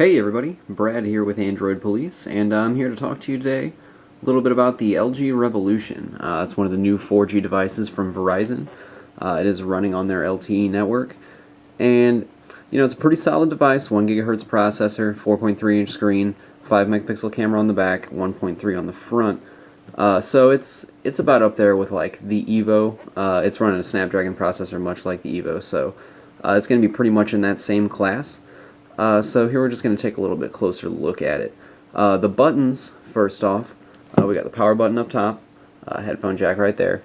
Hey everybody, Brad here with Android Police, and I'm here to talk to you today a little bit about the LG Revolution. It's one of the new 4G devices from Verizon. It is running on their LTE network, and it's a pretty solid device. 1 gigahertz processor, 4.3-inch screen, 5 megapixel camera on the back, 1.3 on the front. So it's about up there with like the Evo. It's running a Snapdragon processor, much like the Evo, so it's going to be pretty much in that same class. So here we're just going to take a little bit closer look at it. The buttons, first off, we got the power button up top, headphone jack right there,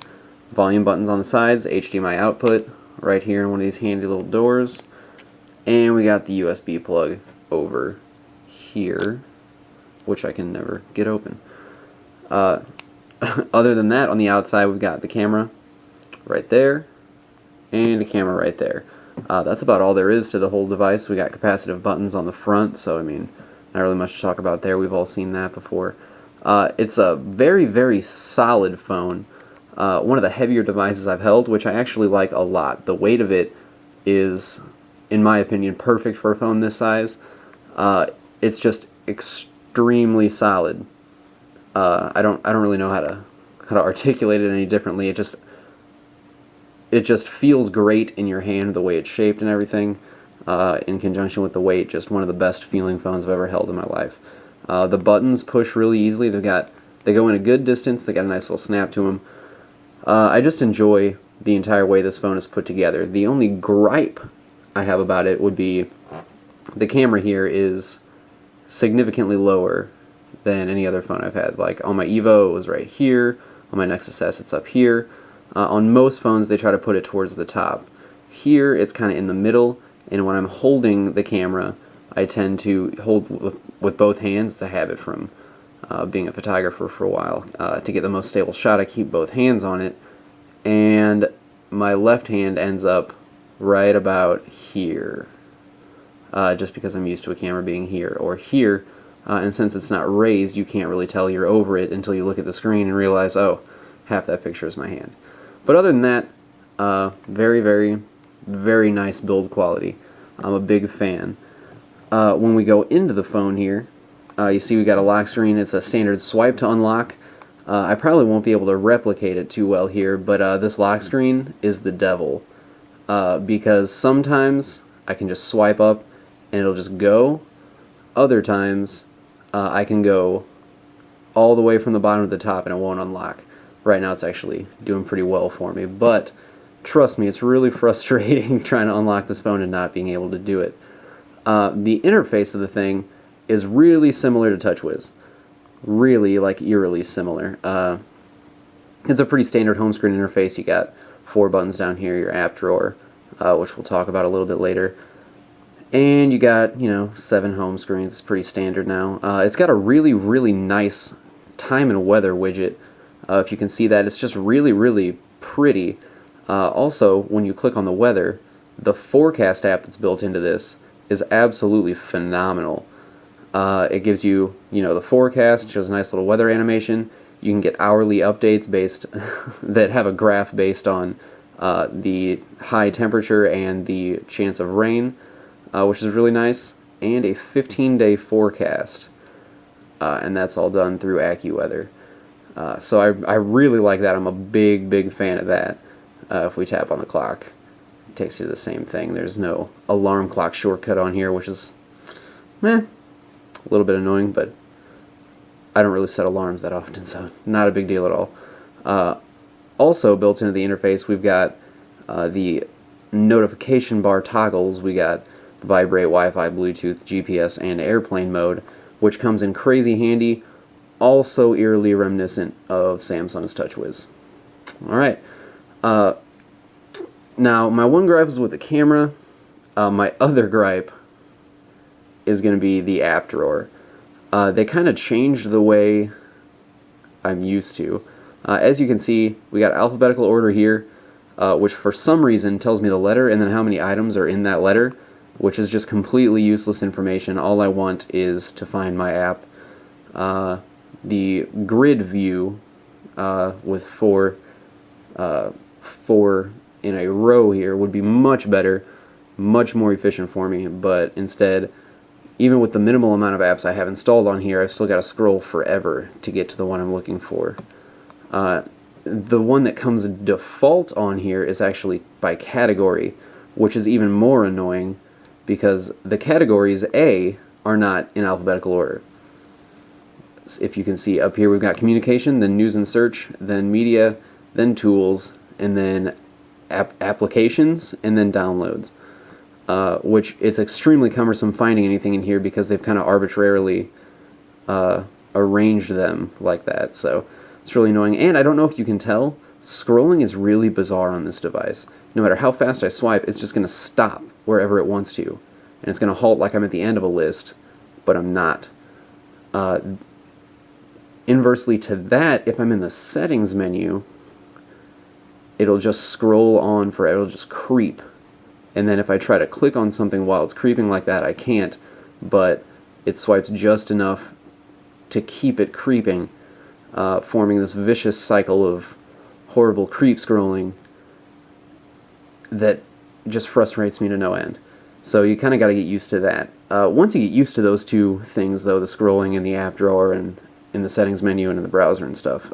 volume buttons on the sides, HDMI output right here in one of these handy little doors, and we got the USB plug over here, which I can never get open. Other than that, on the outside we've got the camera right there, and a camera right there. That's about all there is to the whole device. We got capacitive buttons on the front, so I mean, not really much to talk about there. We've all seen that before. It's a very, very solid phone. One of the heavier devices I've held, which I actually like a lot. The weight of it is, in my opinion, perfect for a phone this size. It's just extremely solid. I don't really know how to articulate it any differently. It just feels great in your hand, the way it's shaped and everything, in conjunction with the weight. Just one of the best feeling phones I've ever held in my life. The buttons push really easily. They go in a good distance. They got a nice little snap to them. I just enjoy the entire way this phone is put together. The only gripe I have about it would be the camera here is significantly lower than any other phone I've had. Like on my Evo, it was right here. On my Nexus S, it's up here. On most phones, they try to put it towards the top. Here, it's kind of in the middle, and when I'm holding the camera, I tend to hold with both hands. It's a habit from being a photographer for a while. To get the most stable shot, I keep both hands on it, and my left hand ends up right about here, just because I'm used to a camera being here or here, and since it's not raised, you can't really tell you're over it until you look at the screen and realize, oh, half that picture is my hand. But other than that, very, very, very nice build quality. I'm a big fan. When we go into the phone here, you see we got a lock screen. It's a standard swipe to unlock. I probably won't be able to replicate it too well here, but this lock screen is the devil. Because sometimes I can just swipe up and it'll just go. Other times I can go all the way from the bottom to the top and it won't unlock. Right now it's actually doing pretty well for me, but trust me, it's really frustrating trying to unlock this phone and not being able to do it. The interface of the thing is really similar to TouchWiz. Really, like, eerily similar. It's a pretty standard home screen interface. You got 4 buttons down here, your app drawer, which we'll talk about a little bit later. And you got, 7 home screens. It's pretty standard now. It's got a really, really nice time and weather widget. If you can see that, it's just really, really pretty. Also, when you click on the weather, the forecast app that's built into this is absolutely phenomenal. It gives you, the forecast, shows a nice little weather animation. You can get hourly updates based that have a graph based on the high temperature and the chance of rain, which is really nice, and a 15-day forecast. And that's all done through AccuWeather. So I really like that. I'm a big, big fan of that. If we tap on the clock, it takes you to the same thing. There's no alarm clock shortcut on here, which is, a little bit annoying, but I don't really set alarms that often, so not a big deal at all. Also built into the interface, we've got the notification bar toggles. We got vibrate, Wi-Fi, Bluetooth, GPS, and airplane mode, which comes in crazy handy. Also eerily reminiscent of Samsung's TouchWiz. Alright. Now, my one gripe is with the camera. My other gripe is going to be the app drawer. They kind of changed the way I'm used to. As you can see, we got alphabetical order here, which for some reason tells me the letter and then how many items are in that letter, which is just completely useless information. All I want is to find my app. The grid view with four in a row here would be much better, much more efficient for me, but instead even with the minimal amount of apps I have installed on here, I've still got to scroll forever to get to the one I'm looking for. The one that comes default on here is actually by category, which is even more annoying because the categories A are not in alphabetical order. If you can see up here, we've got communication, then news and search, then media, then tools, and then applications, and then downloads. Which it's extremely cumbersome finding anything in here because they've kind of arbitrarily arranged them like that. So it's really annoying. And I don't know if you can tell, scrolling is really bizarre on this device. No matter how fast I swipe, it's just going to stop wherever it wants to. And it's going to halt like I'm at the end of a list, but I'm not. Inversely to that, if I'm in the settings menu, it'll just scroll on forever, it'll just creep. And then if I try to click on something while it's creeping like that, I can't, but it swipes just enough to keep it creeping, forming this vicious cycle of horrible creep scrolling that just frustrates me to no end. So you kind of got to get used to that. Once you get used to those two things, though, the scrolling in the app drawer and in the settings menu and in the browser and stuff,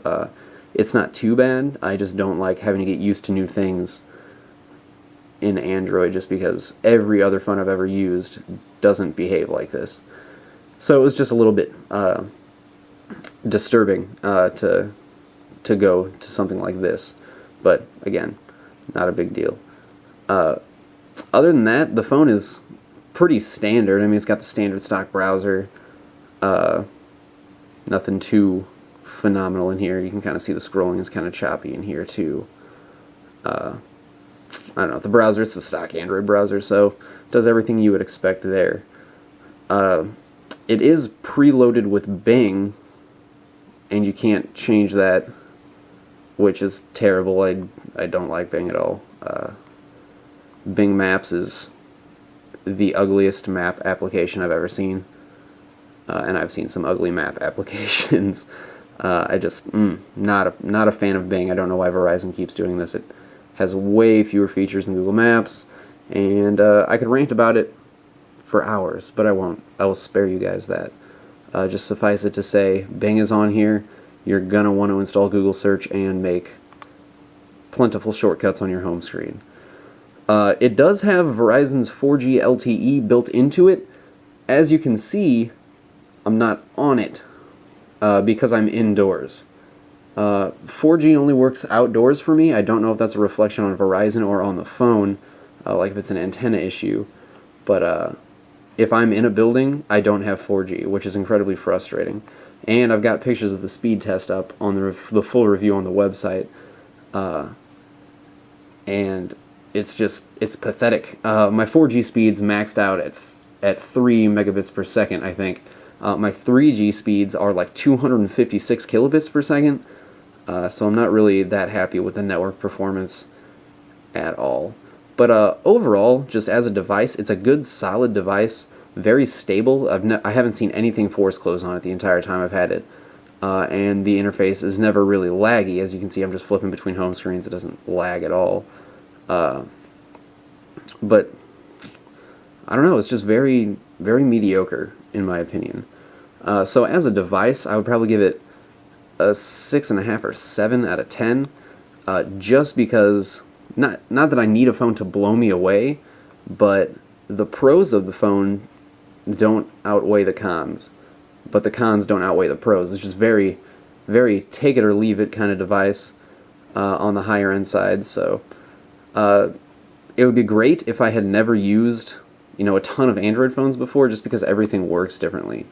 it's not too bad. I just don't like having to get used to new things in Android just because every other phone I've ever used doesn't behave like this. So it was just a little bit disturbing to go to something like this. But again, not a big deal. Other than that, the phone is pretty standard. I mean, it's got the standard stock browser. Nothing too phenomenal in here. You can kind of see the scrolling is kind of choppy in here too. I don't know, the browser, it's the stock Android browser, so it does everything you would expect there. It is preloaded with Bing, and you can't change that, which is terrible. I don't like Bing at all. Bing Maps is the ugliest map application I've ever seen. And I've seen some ugly map applications. I just, not a fan of Bing. I don't know why Verizon keeps doing this. It has way fewer features than Google Maps, and I could rant about it for hours, but I won't. I will spare you guys that. Just suffice it to say, Bing is on here. You're gonna want to install Google Search and make plentiful shortcuts on your home screen. It does have Verizon's 4G LTE built into it. As you can see, I'm not on it because I'm indoors. 4G only works outdoors for me. I don't know if that's a reflection on Verizon or on the phone, like if it's an antenna issue. But if I'm in a building, I don't have 4G, which is incredibly frustrating. And I've got pictures of the speed test up on the full review on the website. And it's pathetic. My 4G speed's maxed out at 3 megabits per second, I think. My 3G speeds are like 256 kilobits per second, so I'm not really that happy with the network performance at all. But overall, just as a device, it's a good, solid device, very stable. I haven't seen anything force close on it the entire time I've had it, and the interface is never really laggy. As you can see, I'm just flipping between home screens. It doesn't lag at all. But I don't know, it's just very, very mediocre, in my opinion. So as a device, I would probably give it a 6.5 or 7 out of 10, just because, not that I need a phone to blow me away, but the pros of the phone don't outweigh the cons, but the cons don't outweigh the pros. It's just very, very take it or leave it kind of device on the higher end side. So it would be great if I had never used a ton of Android phones before, just because everything works differently,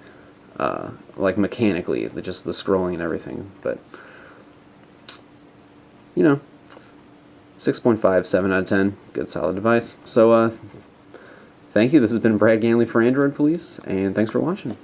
like mechanically, just the scrolling and everything. But 6.5, 7 out of 10, good solid device. So thank you. This has been Brad Ganley for Android Police, and thanks for watching.